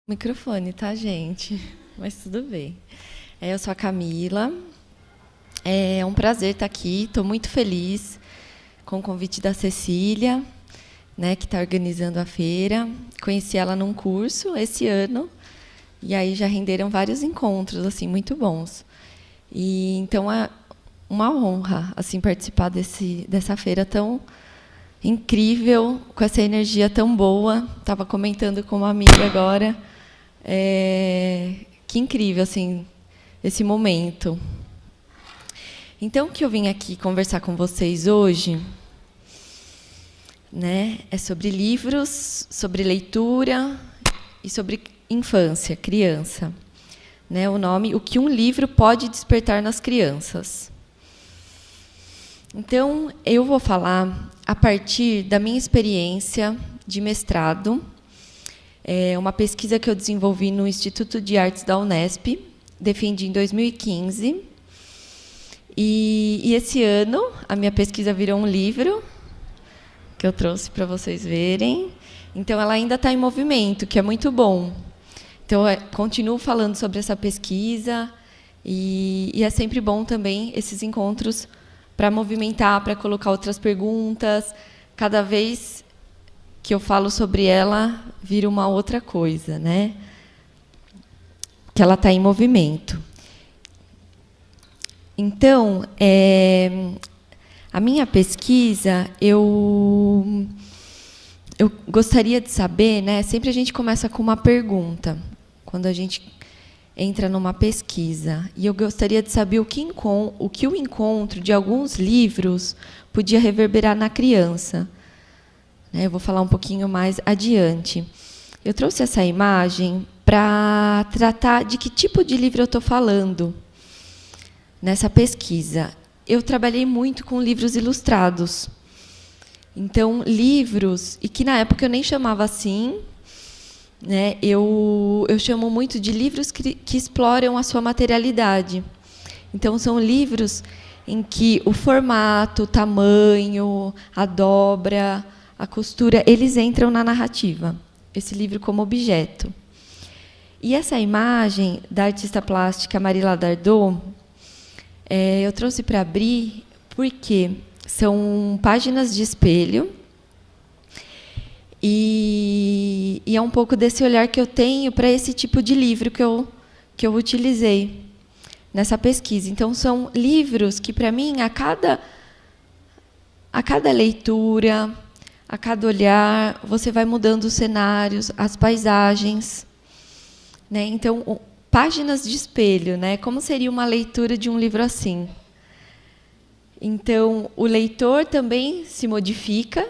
Microfone, tá, gente? Mas tudo bem. Eu sou a Camila. É um prazer estar aqui. Estou muito feliz com o convite da Cecília, né, que está organizando a feira. Conheci ela num curso esse ano e aí já renderam vários encontros assim muito bons. E então é uma honra assim participar dessa feira tão incrível, com essa energia tão boa. Estava comentando com uma amiga agora. Que incrível assim esse momento. Então, o que eu vim aqui conversar com vocês hoje, né, é sobre livros, sobre leitura e sobre infância, criança. Né, o nome, o que um livro pode despertar nas crianças. Então, eu vou falar a partir da minha experiência de mestrado. É uma pesquisa que eu desenvolvi no Instituto de Artes da Unesp, defendi em 2015. E esse ano, a minha pesquisa virou um livro, que eu trouxe para vocês verem. Então, ela ainda está em movimento, que é muito bom. Então, continuo falando sobre essa pesquisa, e é sempre bom também esses encontros para movimentar, para colocar outras perguntas. Cada vez que eu falo sobre ela, vira uma outra coisa, né? Que ela está em movimento. Então, a minha pesquisa, eu gostaria de saber, né? Sempre a gente começa com uma pergunta, quando a gente entra numa pesquisa. E eu gostaria de saber o que o encontro de alguns livros podia reverberar na criança. Eu vou falar um pouquinho mais adiante. Eu trouxe essa imagem para tratar de que tipo de livro eu estou falando nessa pesquisa. Eu trabalhei muito com livros ilustrados. Então, livros, e que na época eu nem chamava assim, né, eu chamo muito de livros que exploram a sua materialidade. Então, são livros em que o formato, o tamanho, a dobra, a costura, eles entram na narrativa. Esse livro como objeto. E essa imagem da artista plástica Marila Dardot, eu trouxe para abrir porque são páginas de espelho e é um pouco desse olhar que eu tenho para esse tipo de livro que eu utilizei nessa pesquisa. Então, são livros que, para mim, a cada leitura, a cada olhar, você vai mudando os cenários, as paisagens. Né? Então, páginas de espelho, né? Como seria uma leitura de um livro assim? Então, o leitor também se modifica,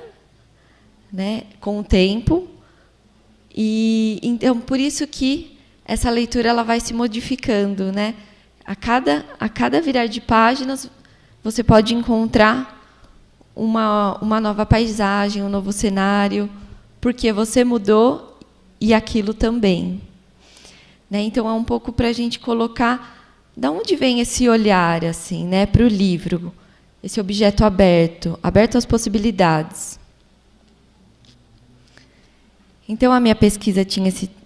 né, com o tempo. E então, por isso que essa leitura ela vai se modificando. Né? A cada virar de páginas, você pode encontrar uma nova paisagem, um novo cenário, porque você mudou e aquilo também. Né? Então, é um pouco para a gente colocar de onde vem esse olhar assim, né, para o livro, esse objeto aberto às possibilidades. Então, a minha pesquisa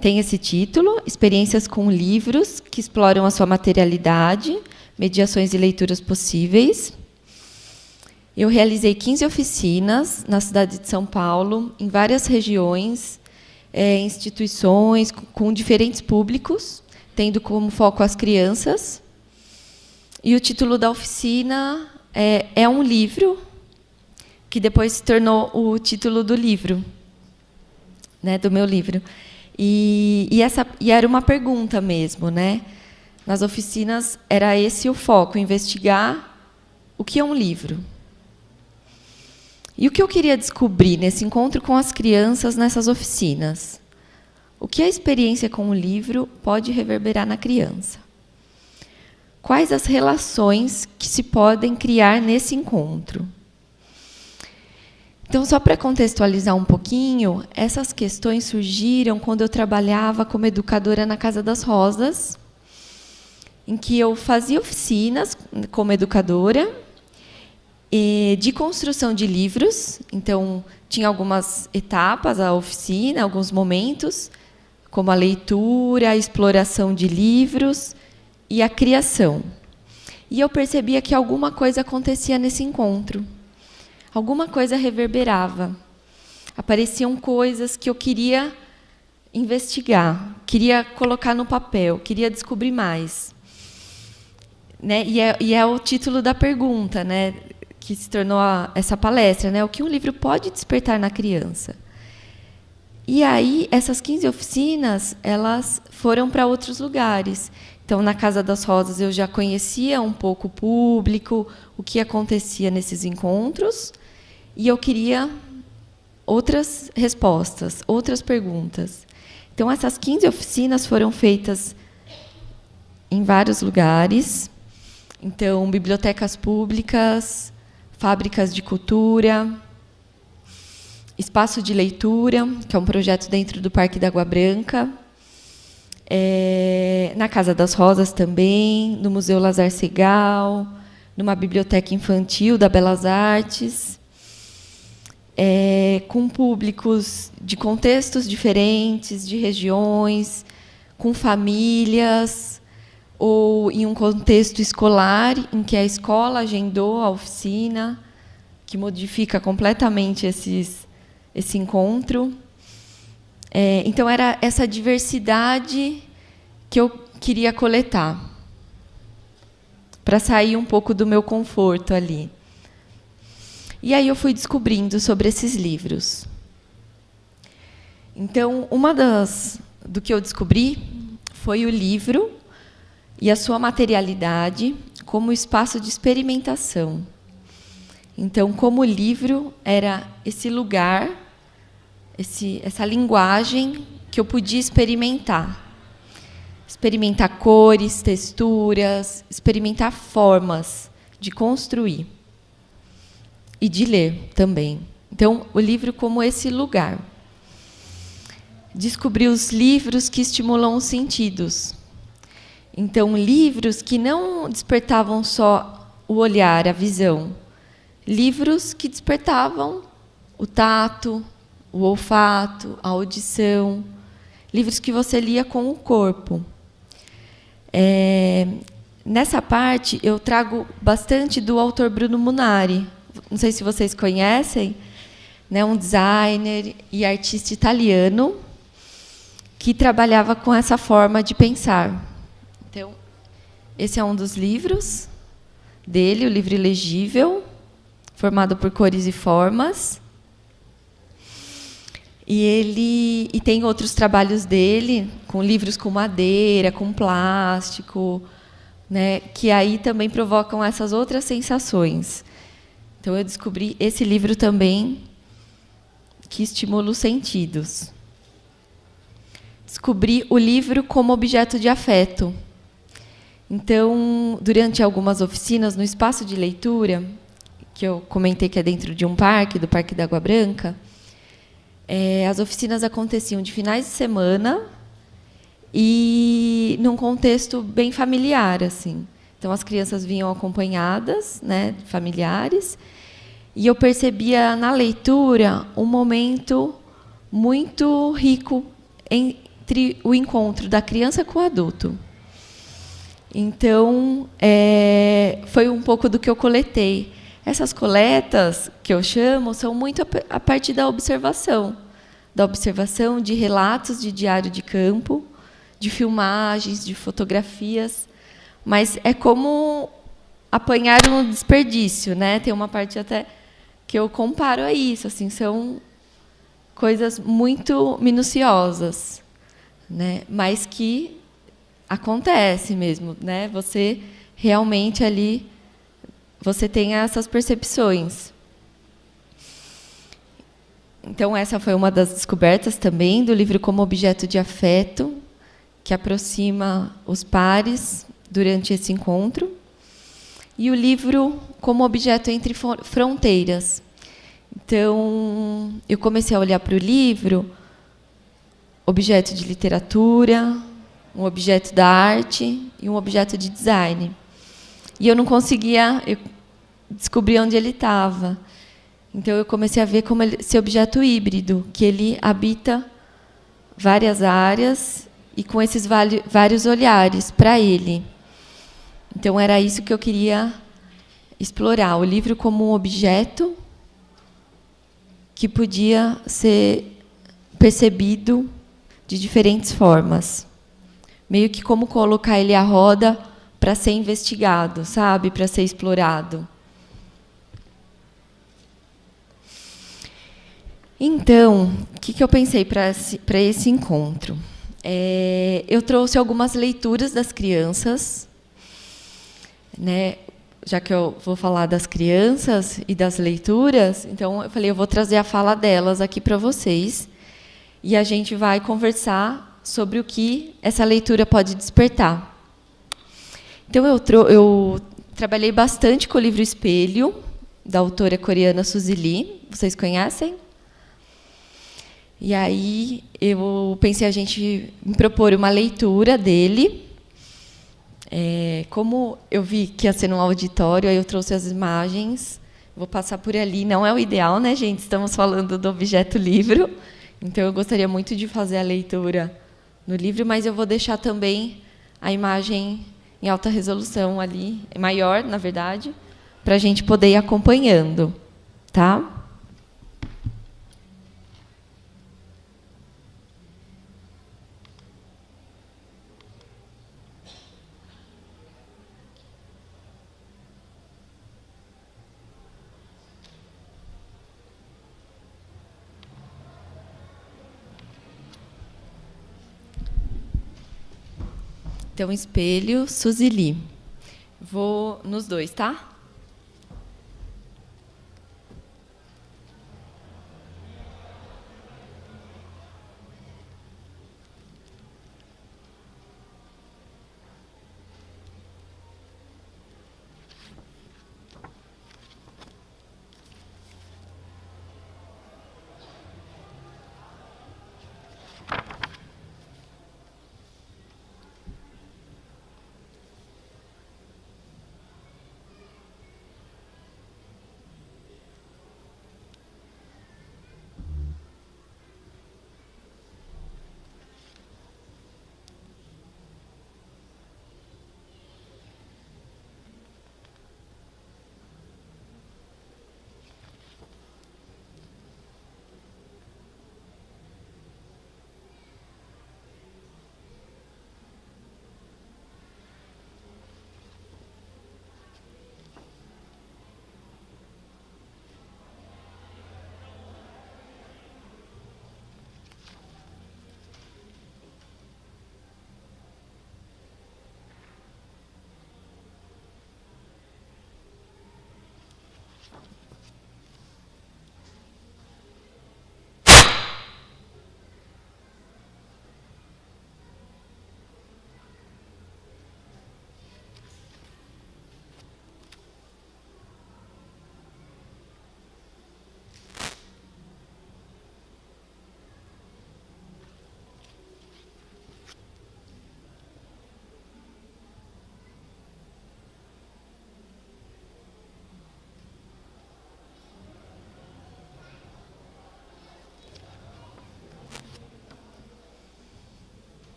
tem esse título, Experiências com livros que exploram a sua materialidade, mediações e leituras possíveis. Eu realizei 15 oficinas na cidade de São Paulo, em várias regiões, instituições, com diferentes públicos, tendo como foco as crianças. E o título da oficina é um livro, que depois se tornou o título do livro, né, do meu livro. E era uma pergunta mesmo. Né? Nas oficinas, era esse o foco, investigar o que é um livro. E o que eu queria descobrir nesse encontro com as crianças nessas oficinas? O que a experiência com o livro pode reverberar na criança? Quais as relações que se podem criar nesse encontro? Então, só para contextualizar um pouquinho, essas questões surgiram quando eu trabalhava como educadora na Casa das Rosas, em que eu fazia oficinas como educadora, de construção de livros. Então, tinha algumas etapas, a oficina, alguns momentos. como a leitura, a exploração de livros e a criação. E eu percebia que alguma coisa acontecia nesse encontro. Alguma coisa reverberava. Apareciam coisas que eu queria investigar, queria colocar no papel, queria descobrir mais. Né? E é o título da pergunta, né? Que se tornou essa palestra, né? O que um livro pode despertar na criança? E aí, essas 15 oficinas, elas foram para outros lugares. Então, na Casa das Rosas, eu já conhecia um pouco o público, o que acontecia nesses encontros, e eu queria outras respostas, outras perguntas. Então, essas 15 oficinas foram feitas em vários lugares. Então, bibliotecas públicas, fábricas de cultura, espaço de leitura, que é um projeto dentro do Parque da Água Branca, na Casa das Rosas também, no Museu Lazar Segal, numa biblioteca infantil da Belas Artes, com públicos de contextos diferentes, de regiões, com famílias, ou em um contexto escolar, em que a escola agendou a oficina, que modifica completamente esse encontro. Então, era essa diversidade que eu queria coletar, para sair um pouco do meu conforto ali. E aí eu fui descobrindo sobre esses livros. Então, do que eu descobri foi o livro e a sua materialidade como espaço de experimentação. Então, como o livro era esse lugar, essa linguagem que eu podia experimentar. Experimentar cores, texturas, experimentar formas de construir e de ler também. Então, o livro como esse lugar. Descobri os livros que estimulam os sentidos. Então, livros que não despertavam só o olhar, a visão. Livros que despertavam o tato, o olfato, a audição. Livros que você lia com o corpo. Nessa parte, eu trago bastante do autor Bruno Munari. Não sei se vocês conhecem, né, um designer e artista italiano que trabalhava com essa forma de pensar. Então, esse é um dos livros dele, o livro ilegível, formado por cores e formas. E tem outros trabalhos dele, com livros com madeira, com plástico, né, que aí também provocam essas outras sensações. Então, eu descobri esse livro também, que estimula os sentidos. Descobri o livro como objeto de afeto. Então, durante algumas oficinas, no espaço de leitura, que eu comentei que é dentro de um parque, do Parque da Água Branca, as oficinas aconteciam de finais de semana e num contexto bem familiar, assim. Então, as crianças vinham acompanhadas, né, de familiares, e eu percebia na leitura um momento muito rico entre o encontro da criança com o adulto. Então, foi um pouco do que eu coletei. Essas coletas, que eu chamo, são muito a partir da observação de relatos de diário de campo, de filmagens, de fotografias, mas é como apanhar um desperdício, né? Tem uma parte até que eu comparo a isso, assim, são coisas muito minuciosas, né? Mas que acontece mesmo, né? Você realmente ali você tem essas percepções. Então, essa foi uma das descobertas também do livro como objeto de afeto, que aproxima os pares durante esse encontro. E o livro como objeto entre fronteiras. Então, eu comecei a olhar para o livro, objeto de literatura, um objeto da arte e um objeto de design. E eu não conseguia descobrir onde ele estava. Então, eu comecei a ver como esse objeto híbrido, que ele habita várias áreas e com esses vários olhares para ele. Então, era isso que eu queria explorar, o livro como um objeto que podia ser percebido de diferentes formas. Meio que como colocar ele à roda para ser investigado, sabe? Para ser explorado. Então, o que eu pensei para esse encontro? Eu trouxe algumas leituras das crianças, né? Já que eu vou falar das crianças e das leituras, então eu falei, eu vou trazer a fala delas aqui para vocês e a gente vai conversar sobre o que essa leitura pode despertar. Então, eu trabalhei bastante com o livro Espelho, da autora coreana Suzy Lee. Vocês conhecem? E aí eu pensei a gente me propor uma leitura dele. Como eu vi que ia ser num auditório, aí eu trouxe as imagens, vou passar por ali. Não é o ideal, né, gente? Estamos falando do objeto livro, então eu gostaria muito de fazer a leitura no livro, mas eu vou deixar também a imagem em alta resolução ali, maior, na verdade, para a gente poder ir acompanhando, tá? Então, Espelho, Suzy Lee. Vou nos dois, tá?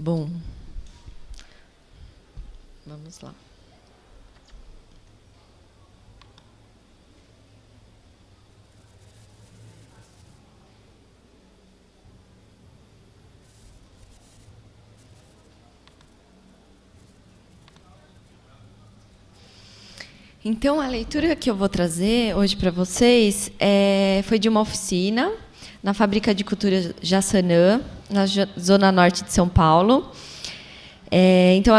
Bom, vamos lá. Então, a leitura que eu vou trazer hoje para vocês foi de uma oficina na Fábrica de Cultura Jaçanã, na Zona Norte de São Paulo. Então,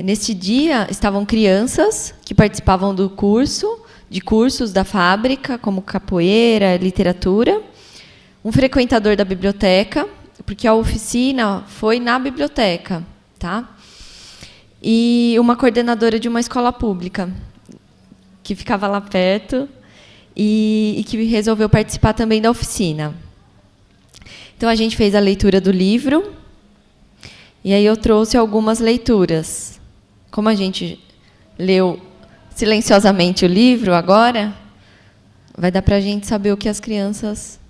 neste dia, estavam crianças que participavam de cursos da fábrica, como capoeira, literatura, um frequentador da biblioteca, porque a oficina foi na biblioteca, tá? E uma coordenadora de uma escola pública, que ficava lá perto, e que resolveu participar também da oficina. Então, a gente fez a leitura do livro, e aí eu trouxe algumas leituras. Como a gente leu silenciosamente o livro agora, vai dar para a gente saber o que as crianças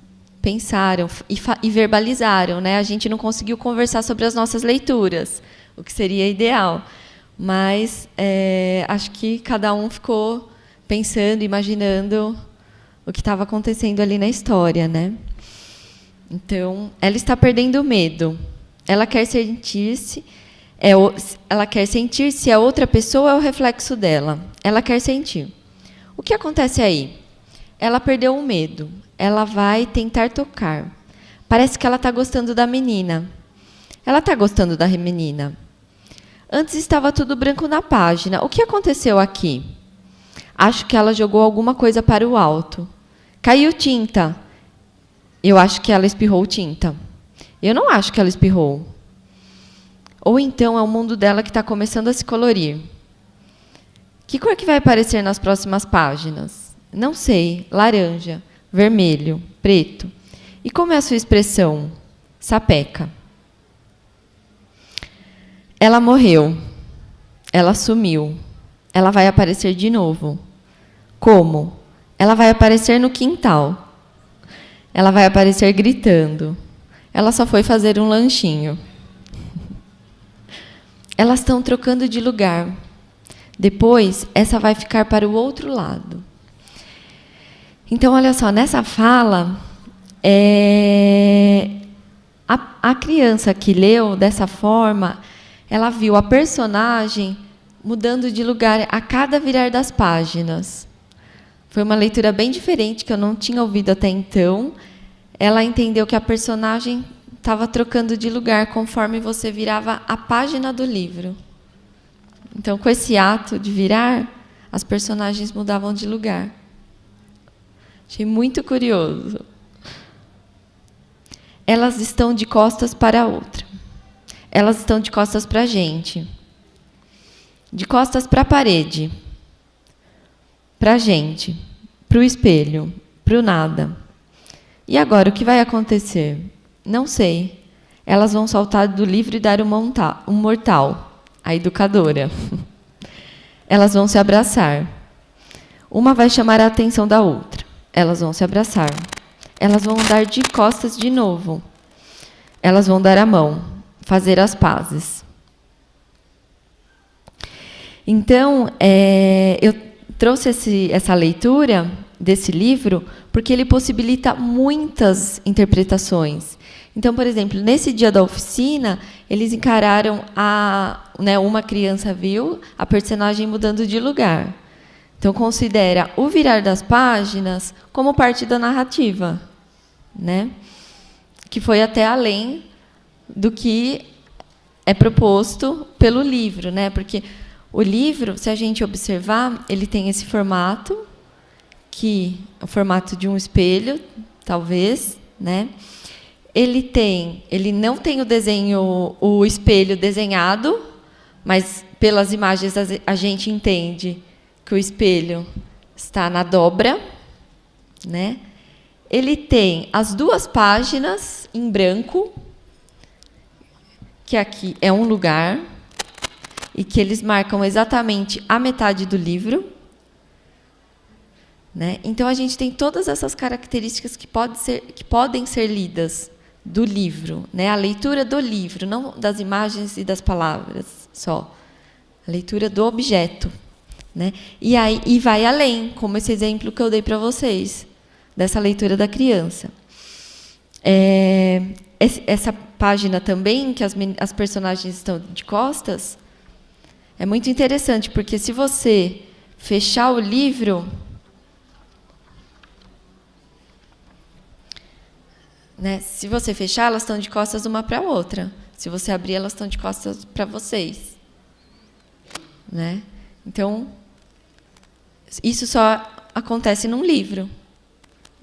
pensaram e verbalizaram, né? A gente não conseguiu conversar sobre as nossas leituras, o que seria ideal. Mas acho que cada um ficou pensando, imaginando o que estava acontecendo ali na história, né? Então, ela está perdendo o medo. Ela quer sentir se a outra pessoa é o reflexo dela. Ela quer sentir. O que acontece aí? Ela perdeu o medo. Ela vai tentar tocar. Parece que ela está gostando da menina. Ela está gostando da menina. Antes estava tudo branco na página. O que aconteceu aqui? Acho que ela jogou alguma coisa para o alto. Caiu tinta. Eu acho que ela espirrou tinta. Eu não acho que ela espirrou. Ou então é o mundo dela que está começando a se colorir. Que cor que vai aparecer nas próximas páginas? Não sei. Laranja, vermelho, preto. E como é a sua expressão? Sapeca. Ela morreu. Ela sumiu. Ela vai aparecer de novo. Como? Ela vai aparecer no quintal. Ela vai aparecer gritando. Ela só foi fazer um lanchinho. Elas estão trocando de lugar. Depois, essa vai ficar para o outro lado. Então, olha só, nessa fala, a criança que leu dessa forma, ela viu a personagem mudando de lugar a cada virar das páginas. Foi uma leitura bem diferente, que eu não tinha ouvido até então. Ela entendeu que a personagem estava trocando de lugar conforme você virava a página do livro. Então, com esse ato de virar, as personagens mudavam de lugar. Achei muito curioso. Elas estão de costas para a outra. Elas estão de costas para a gente. De costas para a parede. Para a gente. Para o espelho. Para o nada. E agora, o que vai acontecer? Não sei. Elas vão saltar do livro e dar um mortal. A educadora. Elas vão se abraçar. Uma vai chamar a atenção da outra. Elas vão se abraçar. Elas vão andar de costas de novo. Elas vão dar a mão. Fazer as pazes. Então, eu trouxe essa leitura desse livro porque ele possibilita muitas interpretações. Então, por exemplo, nesse dia da oficina, eles encararam uma criança viu a personagem mudando de lugar. Então, considera o virar das páginas como parte da narrativa, né? Que foi até além do que é proposto pelo livro, né? Porque o livro, se a gente observar, ele tem esse formato, que é o formato de um espelho, talvez, né? Ele não tem o espelho desenhado, mas pelas imagens a gente entende que o espelho está na dobra, né? Ele tem as duas páginas em branco, que aqui é um lugar, e que eles marcam exatamente a metade do livro. Né? Então, a gente tem todas essas características que podem ser lidas do livro, né? A leitura do livro, não das imagens e das palavras só. A leitura do objeto, né? E vai além, como esse exemplo que eu dei para vocês, dessa leitura da criança. Essa página também, que as personagens estão de costas, é muito interessante, porque se você fechar o livro, né, se você fechar, elas estão de costas uma para a outra. Se você abrir, elas estão de costas para vocês. Né? Então, isso só acontece num livro,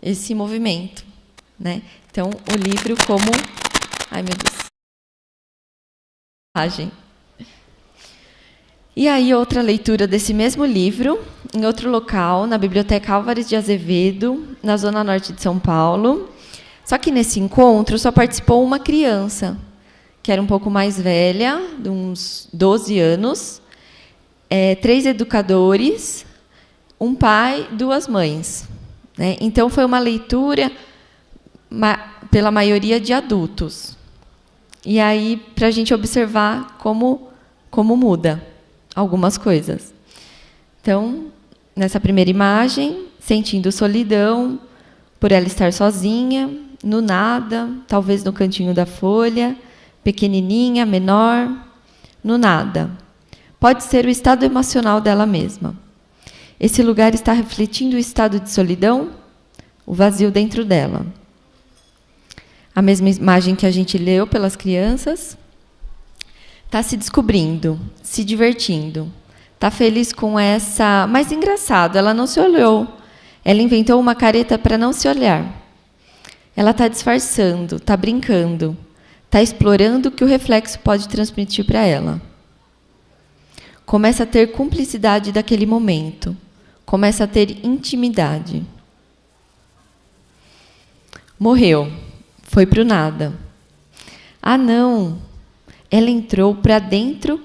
esse movimento. Né? Então, o livro como... Ai, meu Deus. E aí, outra leitura desse mesmo livro, em outro local, na Biblioteca Álvares de Azevedo, na Zona Norte de São Paulo. Só que nesse encontro só participou uma criança, que era um pouco mais velha, de uns 12 anos, 3 educadores, um pai, 2 mães. Né? Então, foi uma leitura pela maioria de adultos. E aí, para a gente observar como muda algumas coisas. Então, nessa primeira imagem, sentindo solidão, por ela estar sozinha, no nada, talvez no cantinho da folha, pequenininha, menor, no nada. Pode ser o estado emocional dela mesma. Esse lugar está refletindo o estado de solidão, o vazio dentro dela. A mesma imagem que a gente leu pelas crianças. Está se descobrindo, se divertindo. Está feliz com essa... Mas engraçado, ela não se olhou. Ela inventou uma careta para não se olhar. Ela está disfarçando, está brincando. Está explorando o que o reflexo pode transmitir para ela. Começa a ter cumplicidade daquele momento. Começa a ter intimidade. Morreu. Foi para o nada. Ah, não! Ela entrou para dentro,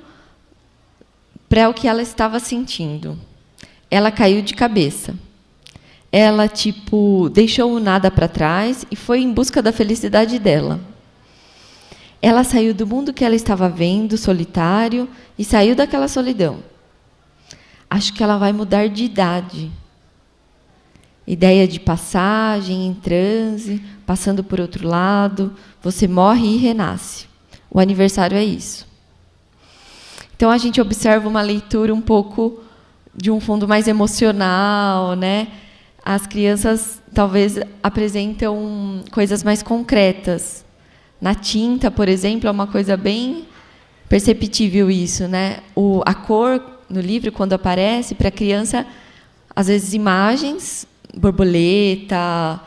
para o que ela estava sentindo. Ela caiu de cabeça. Ela, deixou o nada para trás e foi em busca da felicidade dela. Ela saiu do mundo que ela estava vendo, solitário, e saiu daquela solidão. Acho que ela vai mudar de idade. Ideia de passagem, em transe, passando por outro lado, você morre e renasce. O aniversário é isso. Então, a gente observa uma leitura um pouco de um fundo mais emocional, né? As crianças, talvez, apresentam coisas mais concretas. Na tinta, por exemplo, é uma coisa bem perceptível isso, né? A cor, no livro, quando aparece, para a criança, às vezes, imagens, borboleta,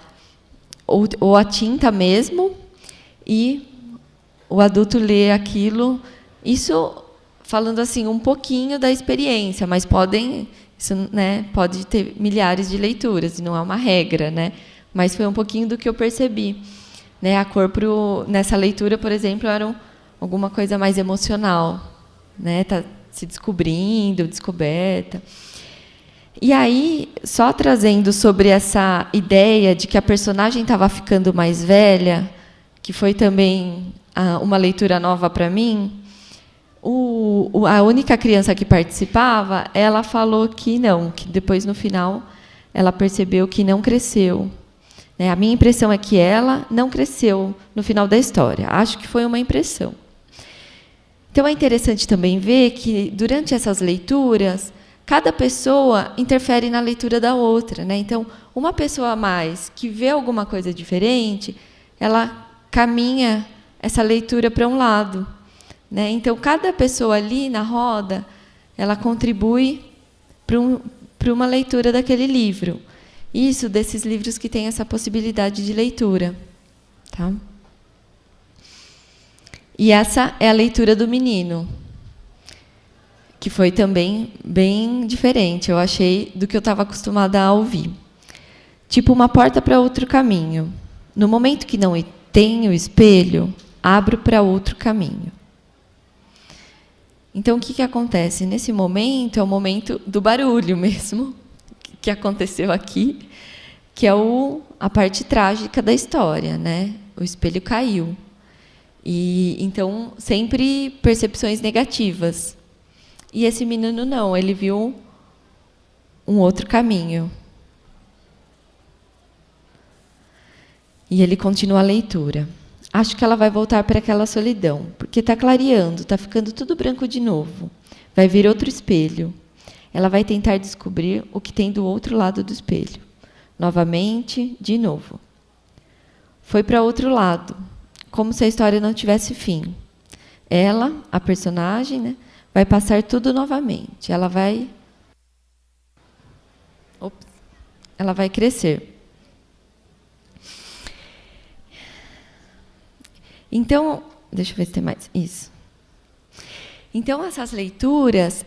ou a tinta mesmo, e o adulto lê aquilo, isso falando assim um pouquinho da experiência, mas isso, né, pode ter milhares de leituras, e não é uma regra, né? Mas foi um pouquinho do que eu percebi. Né? A cor nessa leitura, por exemplo, era alguma coisa mais emocional, né? Tá se descobrindo, descoberta. E aí, só trazendo sobre essa ideia de que a personagem estava ficando mais velha, que foi também uma leitura nova para mim, a única criança que participava, ela falou que não, que depois, no final, ela percebeu que não cresceu. A minha impressão é que ela não cresceu no final da história. Acho que foi uma impressão. Então, é interessante também ver que, durante essas leituras, cada pessoa interfere na leitura da outra. Né? Então, uma pessoa a mais que vê alguma coisa diferente, ela caminha essa leitura para um lado. Né? Então, cada pessoa ali na roda, ela contribui para uma leitura daquele livro. Isso desses livros que têm essa possibilidade de leitura. Tá? E essa é a leitura do menino, que foi também bem diferente, eu achei, do que eu estava acostumada a ouvir. Tipo uma porta para outro caminho. No momento que não tenho espelho, abro para outro caminho. Então, o que acontece? Nesse momento, é o momento do barulho mesmo, que aconteceu aqui, que é a parte trágica da história. Né? O espelho caiu. E então sempre percepções negativas. E esse menino não, ele viu um outro caminho. E ele continua a leitura. Acho que ela vai voltar para aquela solidão, porque está clareando, está ficando tudo branco de novo. Vai vir outro espelho. Ela vai tentar descobrir o que tem do outro lado do espelho. Novamente, de novo. Foi para outro lado, como se a história não tivesse fim. Ela, a personagem, né, vai passar tudo novamente. Ela vai crescer. Então, deixa eu ver se tem mais. Isso. Então, essas leituras,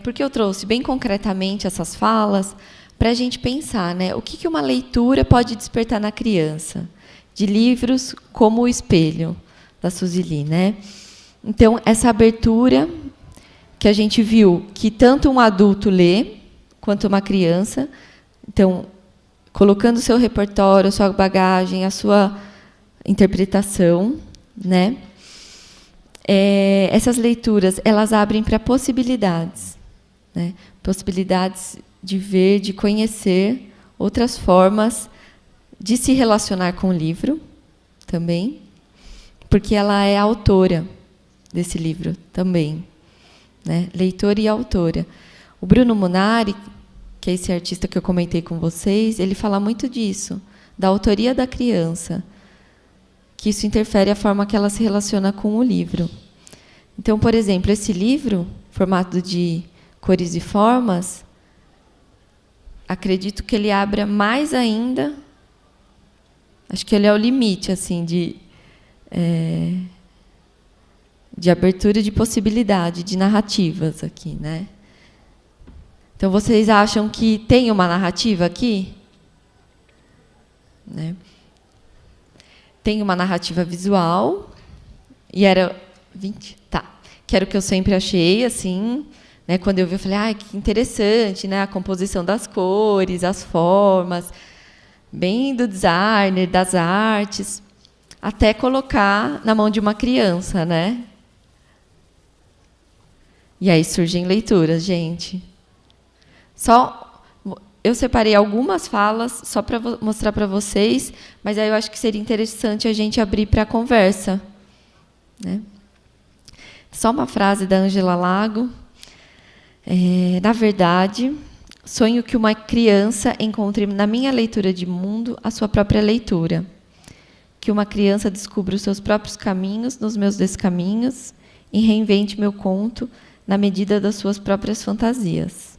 porque eu trouxe bem concretamente essas falas, para a gente pensar, né, o que uma leitura pode despertar na criança, de livros como O Espelho, da Suzy Lee, né? Então, essa abertura que a gente viu que tanto um adulto lê, quanto uma criança, então, colocando o seu repertório, a sua bagagem, a sua interpretação, né? Essas leituras, elas abrem para possibilidades, né? Possibilidades de ver, de conhecer outras formas de se relacionar com o livro também, porque ela é a autora desse livro também, né? Leitora e autora. O Bruno Munari, que é esse artista que eu comentei com vocês, ele fala muito disso, da autoria da criança, que isso interfere a forma que ela se relaciona com o livro. Então, por exemplo, esse livro, formato de cores e formas, acredito que ele abra mais ainda, acho que ele é o limite assim, de abertura de possibilidade, de narrativas aqui, né? Então, vocês acham que tem uma narrativa aqui? Né? Tem uma narrativa visual, e era 20, tá. Que era o que eu sempre achei, assim, né? Quando eu vi, eu falei, ai, que interessante, né? A composição das cores, as formas, bem do designer, das artes, até colocar na mão de uma criança, né? E aí surgem leituras, gente. Eu separei algumas falas só para mostrar para vocês, mas aí eu acho que seria interessante a gente abrir para a conversa, né? Só uma frase da Ângela Lago. Na verdade, sonho que uma criança encontre na minha leitura de mundo a sua própria leitura. Que uma criança descubra os seus próprios caminhos nos meus descaminhos e reinvente meu conto na medida das suas próprias fantasias.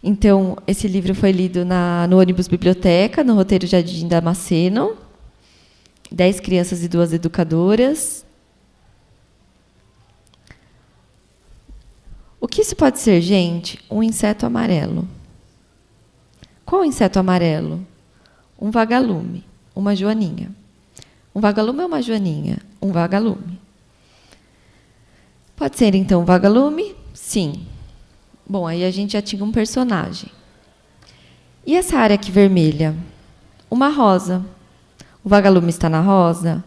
Então, esse livro foi lido no ônibus biblioteca, no roteiro Jardim Damasceno. 10 crianças e 2 educadoras. O que isso pode ser, gente? Um inseto amarelo. Qual inseto amarelo? Um vagalume, uma joaninha. Um vagalume ou uma joaninha? Um vagalume. Pode ser, então, um vagalume? Sim. Bom, aí a gente já tinha um personagem. E essa área aqui vermelha? Uma rosa. O vagalume está na rosa?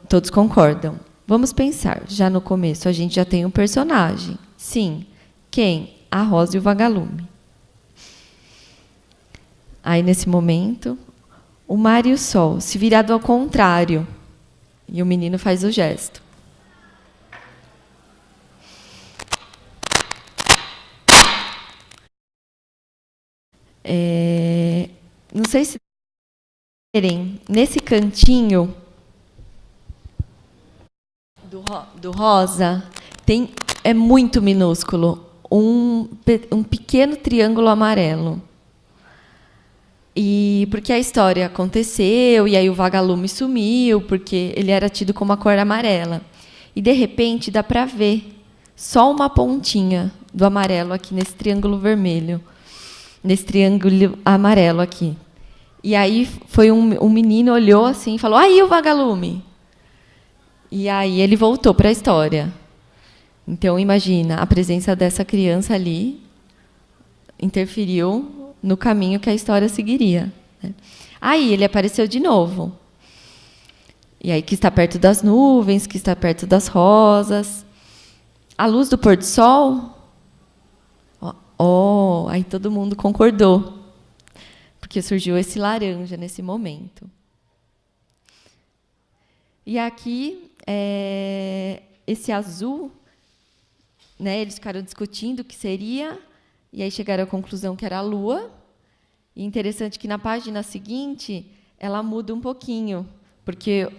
Todos concordam. Vamos pensar. Já no começo, a gente já tem um personagem. Sim. Quem? A rosa e o vagalume. Aí, nesse momento, o mar e o sol, se virado ao contrário. E o menino faz o gesto. Não sei se verem, nesse cantinho do rosa, é muito minúsculo, um pequeno triângulo amarelo. E porque a história aconteceu, e aí o vagalume sumiu, porque ele era tido como a cor amarela. E, de repente, dá para ver só uma pontinha do amarelo aqui nesse triângulo vermelho, nesse triângulo amarelo aqui. E aí foi um menino, olhou assim e falou, aí o vagalume. E aí ele voltou para a história. Então, imagina, a presença dessa criança ali interferiu no caminho que a história seguiria, né? Aí ele apareceu de novo. E aí que está perto das nuvens, que está perto das rosas. A luz do pôr do sol. Aí todo mundo concordou. Porque surgiu esse laranja nesse momento. E aqui, esse azul, né, eles ficaram discutindo o que seria, e aí chegaram à conclusão que era a Lua. E interessante que na página seguinte, ela muda um pouquinho, porque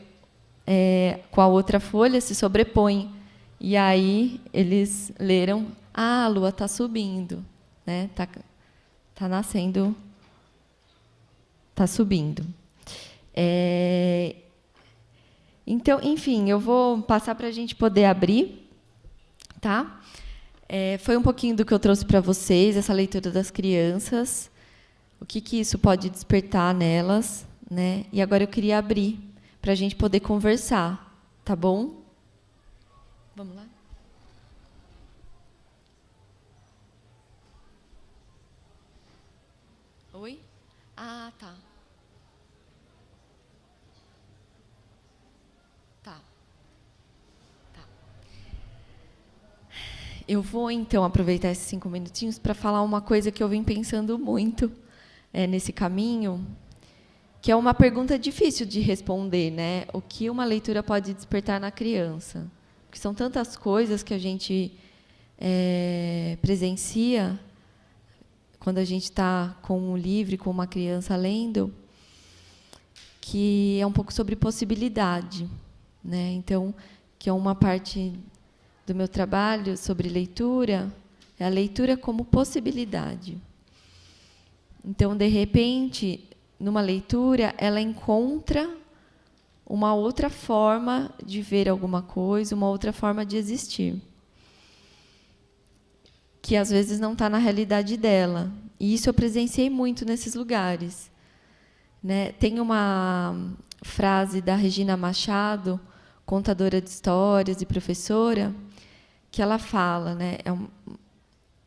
com a outra folha se sobrepõe. E aí eles leram, a Lua está subindo, né? Tá nascendo, está subindo. Então, enfim, eu vou passar para a gente poder abrir, tá? Foi um pouquinho do que eu trouxe para vocês, essa leitura das crianças, o que isso pode despertar nelas, né? E agora eu queria abrir para a gente poder conversar, tá bom? Vamos lá? Oi? Ah, tá. Tá. Tá. Eu vou, então, aproveitar esses 5 minutinhos para falar uma coisa que eu vim pensando muito nesse caminho, que é uma pergunta difícil de responder, né? O que uma leitura pode despertar na criança? Porque são tantas coisas que a gente presencia quando a gente está com um livro, com uma criança lendo, que é um pouco sobre possibilidade, né? Então, que é uma parte do meu trabalho sobre leitura, é a leitura como possibilidade. Então, de repente, numa leitura, ela encontra uma outra forma de ver alguma coisa, uma outra forma de existir, que às vezes não está na realidade dela. E isso eu presenciei muito nesses lugares, né? Tem uma frase da Regina Machado, contadora de histórias e professora, que ela fala, né?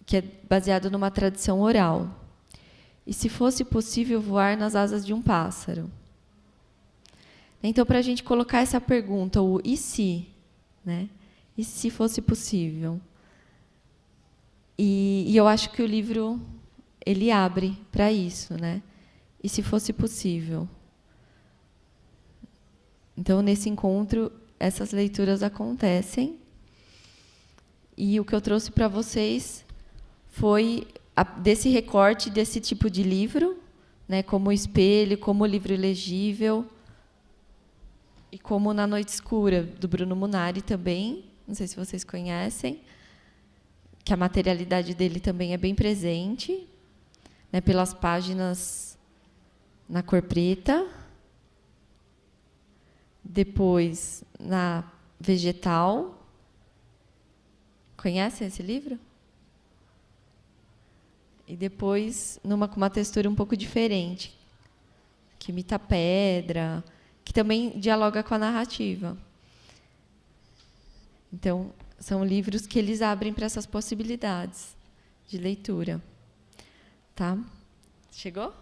Que é baseado numa tradição oral. E se fosse possível voar nas asas de um pássaro? Então, para a gente colocar essa pergunta, o e se? Né? E se fosse possível? E eu acho que o livro ele abre para isso, né? E se fosse possível? Então, nesse encontro, essas leituras acontecem. E o que eu trouxe para vocês foi desse recorte desse tipo de livro, né, como Espelho, como livro ilegível, e como Na Noite Escura, do Bruno Munari também, não sei se vocês conhecem, que a materialidade dele também é bem presente, né, pelas páginas na cor preta, depois na vegetal. Conhecem esse livro? E depois com uma textura um pouco diferente, que imita pedra, que também dialoga com a narrativa. Então, são livros que eles abrem para essas possibilidades de leitura. Tá? Chegou?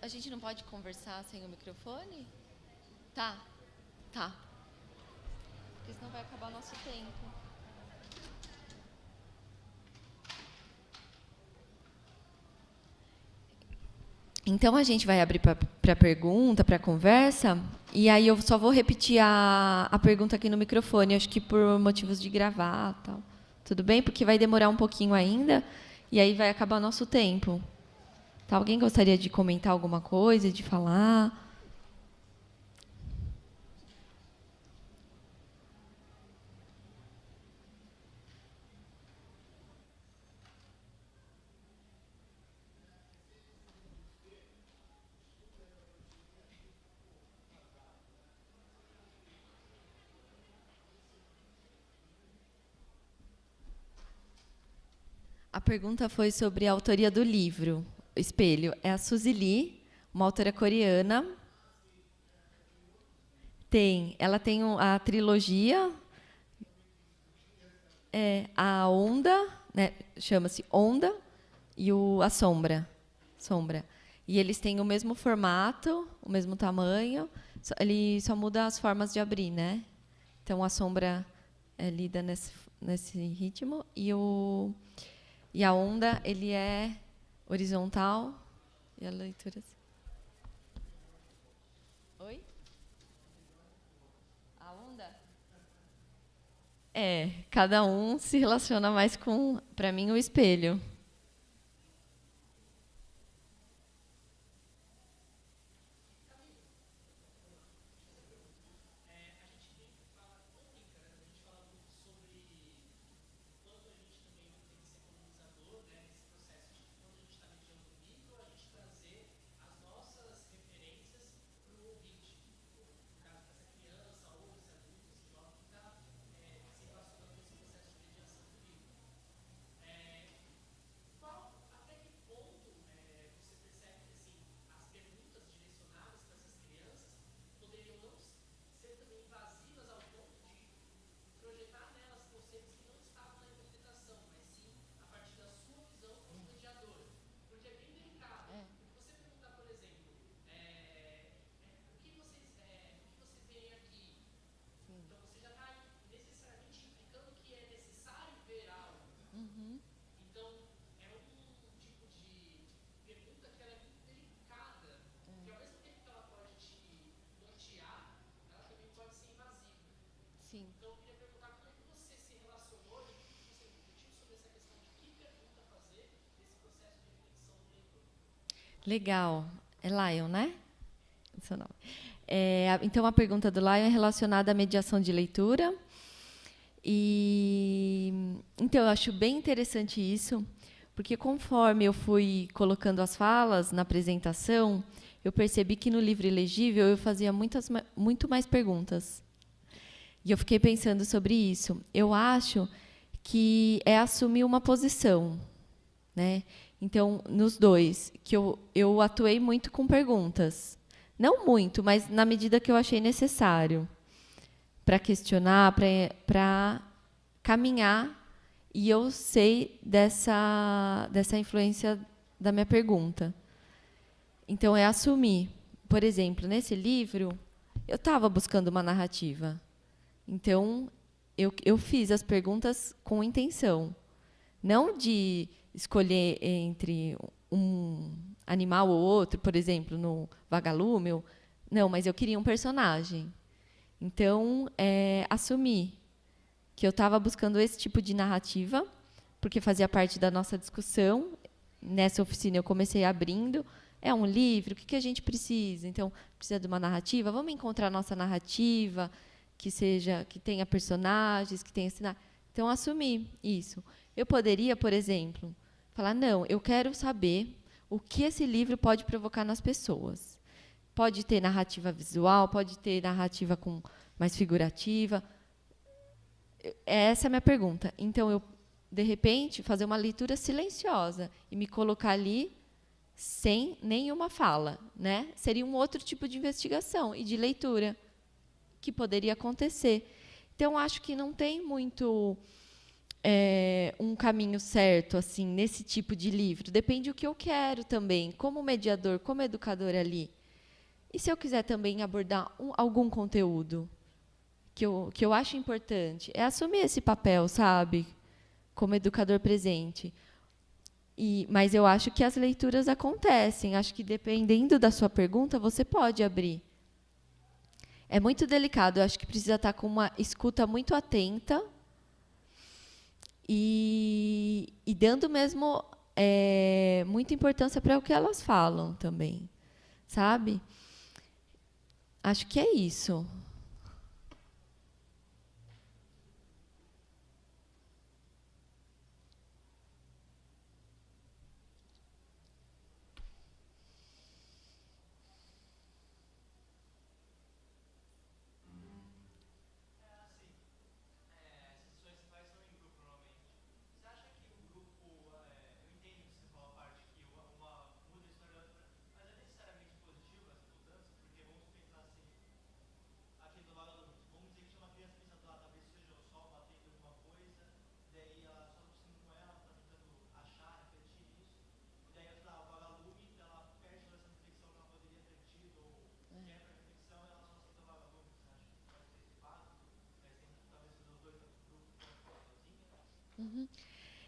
A gente não pode conversar sem o microfone? Tá. Porque senão vai acabar o nosso tempo. Então, a gente vai abrir para pergunta, para conversa, e aí eu só vou repetir a pergunta aqui no microfone, acho que por motivos de gravar. Tal. Tudo bem? Porque vai demorar um pouquinho ainda, e aí vai acabar o nosso tempo. Tá, alguém gostaria de comentar alguma coisa, de falar? A pergunta foi sobre a autoria do livro. Espelho. É a Suzy Lee, uma autora coreana. Tem. Ela tem a trilogia, a Onda, né, chama-se Onda, e a Sombra. Sombra. E eles têm o mesmo formato, o mesmo tamanho, ele só muda as formas de abrir, né? Então a Sombra lida nesse ritmo e a Onda ele é horizontal e a leitura. Oi? A Onda? Cada um se relaciona mais com, para mim, o espelho. Sim. Legal. É Lion, né? Seu nome. Então, a pergunta do Lion é relacionada à mediação de leitura. Então, eu acho bem interessante isso, porque conforme eu fui colocando as falas na apresentação, eu percebi que no livro ilegível eu fazia muito mais perguntas. E eu fiquei pensando sobre isso. Eu acho que é assumir uma posição, né? Então, nos dois, que eu atuei muito com perguntas. Não muito, mas na medida que eu achei necessário. Para questionar, para caminhar. E eu sei dessa influência da minha pergunta. Então, é assumir. Por exemplo, nesse livro, eu estava buscando uma narrativa. Então, eu fiz as perguntas com intenção. Não de escolher entre um animal ou outro, por exemplo, no Vagalume. Não, mas eu queria um personagem. Então, assumi que eu estava buscando esse tipo de narrativa, porque fazia parte da nossa discussão. Nessa oficina, eu comecei abrindo. É um livro, o que a gente precisa? Então, precisa de uma narrativa? Vamos encontrar a nossa narrativa, que tenha personagens, que tenha cenário. Então, assumir isso. Eu poderia, por exemplo, falar, não, eu quero saber o que esse livro pode provocar nas pessoas. Pode ter narrativa visual, pode ter narrativa mais figurativa. Essa é a minha pergunta. Então, eu, de repente, fazer uma leitura silenciosa e me colocar ali sem nenhuma fala, né? Seria um outro tipo de investigação e de leitura que poderia acontecer. Então, acho que não tem muito um caminho certo assim nesse tipo de livro. Depende do que eu quero também, como mediador, como educador ali. E se eu quiser também abordar algum conteúdo que eu acho importante, é assumir esse papel, sabe? Como educador presente. Mas eu acho que as leituras acontecem. Acho que, dependendo da sua pergunta, você pode abrir. É muito delicado. Eu acho que precisa estar com uma escuta muito atenta e dando mesmo muita importância para o que elas falam também. Sabe? Acho que é isso.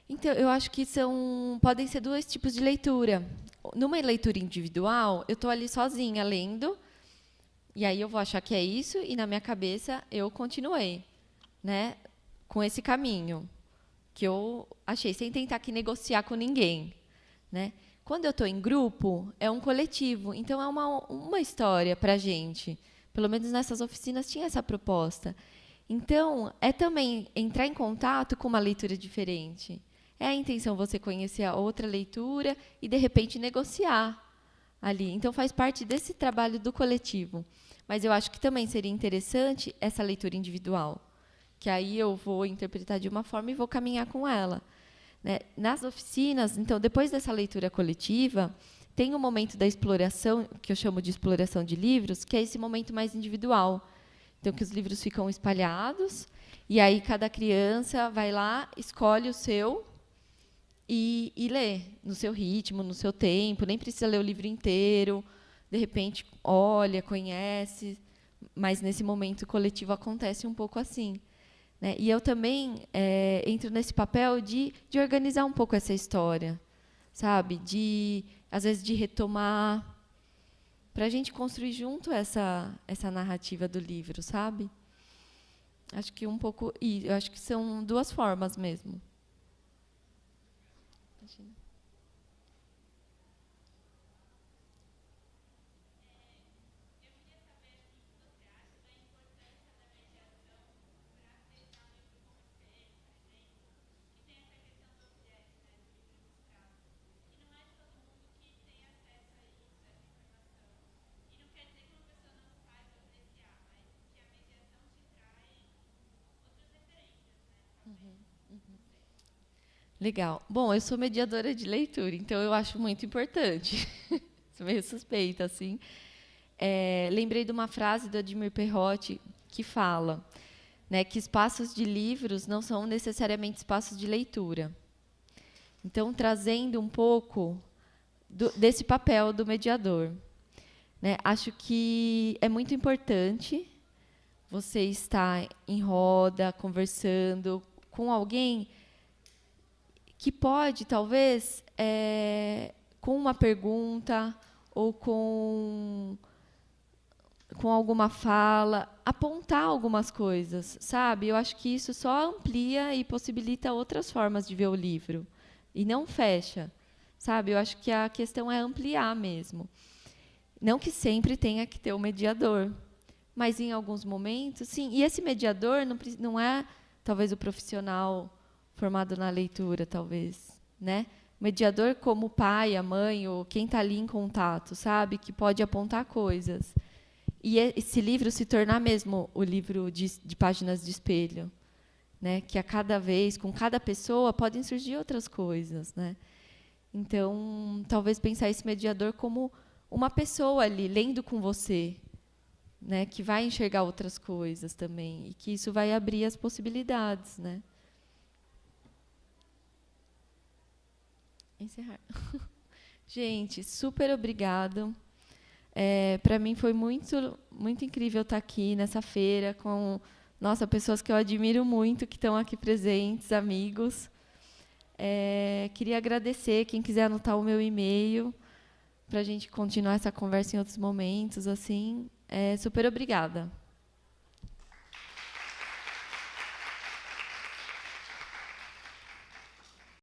Então, eu acho que podem ser dois tipos de leitura. Numa leitura individual, eu estou ali sozinha lendo, e aí eu vou achar que é isso, e na minha cabeça eu continuei, né, com esse caminho que eu achei, sem tentar aqui negociar com ninguém, né? Quando eu estou em grupo, é um coletivo, então é uma história para a gente. Pelo menos nessas oficinas tinha essa proposta. Então, é também entrar em contato com uma leitura diferente. É a intenção você conhecer a outra leitura e, de repente, negociar ali. Então, faz parte desse trabalho do coletivo. Mas eu acho que também seria interessante essa leitura individual, que aí eu vou interpretar de uma forma e vou caminhar com ela, né? Nas oficinas, então, depois dessa leitura coletiva, tem um momento da exploração, que eu chamo de exploração de livros, que é esse momento mais individual. Então, que os livros ficam espalhados, e aí cada criança vai lá, escolhe o seu e lê no seu ritmo, no seu tempo, nem precisa ler o livro inteiro, de repente olha, conhece, mas nesse momento coletivo acontece um pouco assim, né? E eu também entro nesse papel de organizar um pouco essa história, sabe? Às vezes, de retomar, para a gente construir junto essa narrativa do livro, sabe? Acho que um pouco, e eu acho que são duas formas mesmo. Imagina. Legal. Bom, eu sou mediadora de leitura, então eu acho muito importante. Sou meio suspeita, assim. Lembrei de uma frase do Ademir Perrotti que fala, né, que espaços de livros não são necessariamente espaços de leitura. Então, trazendo um pouco desse papel do mediador, né, acho que é muito importante você estar em roda, conversando com alguém que pode, talvez, com uma pergunta ou com alguma fala, apontar algumas coisas, sabe? Eu acho que isso só amplia e possibilita outras formas de ver o livro. E não fecha, sabe? Eu acho que a questão é ampliar mesmo. Não que sempre tenha que ter um mediador, mas em alguns momentos, sim. E esse mediador não é, talvez, o profissional formado na leitura, talvez, né? O mediador como o pai, a mãe, ou quem está ali em contato, sabe? Que pode apontar coisas. E esse livro se tornar mesmo o livro de páginas de espelho, né? Que a cada vez, com cada pessoa, podem surgir outras coisas, né? Então, talvez pensar esse mediador como uma pessoa ali, lendo com você, né? Que vai enxergar outras coisas também, e que isso vai abrir as possibilidades, né? Encerrar. Gente, super obrigada. Para mim foi muito, muito incrível estar aqui nessa feira com, nossa, pessoas que eu admiro muito, que estão aqui presentes, amigos. Queria agradecer, quem quiser anotar o meu e-mail, para a gente continuar essa conversa em outros momentos. Assim, super obrigada.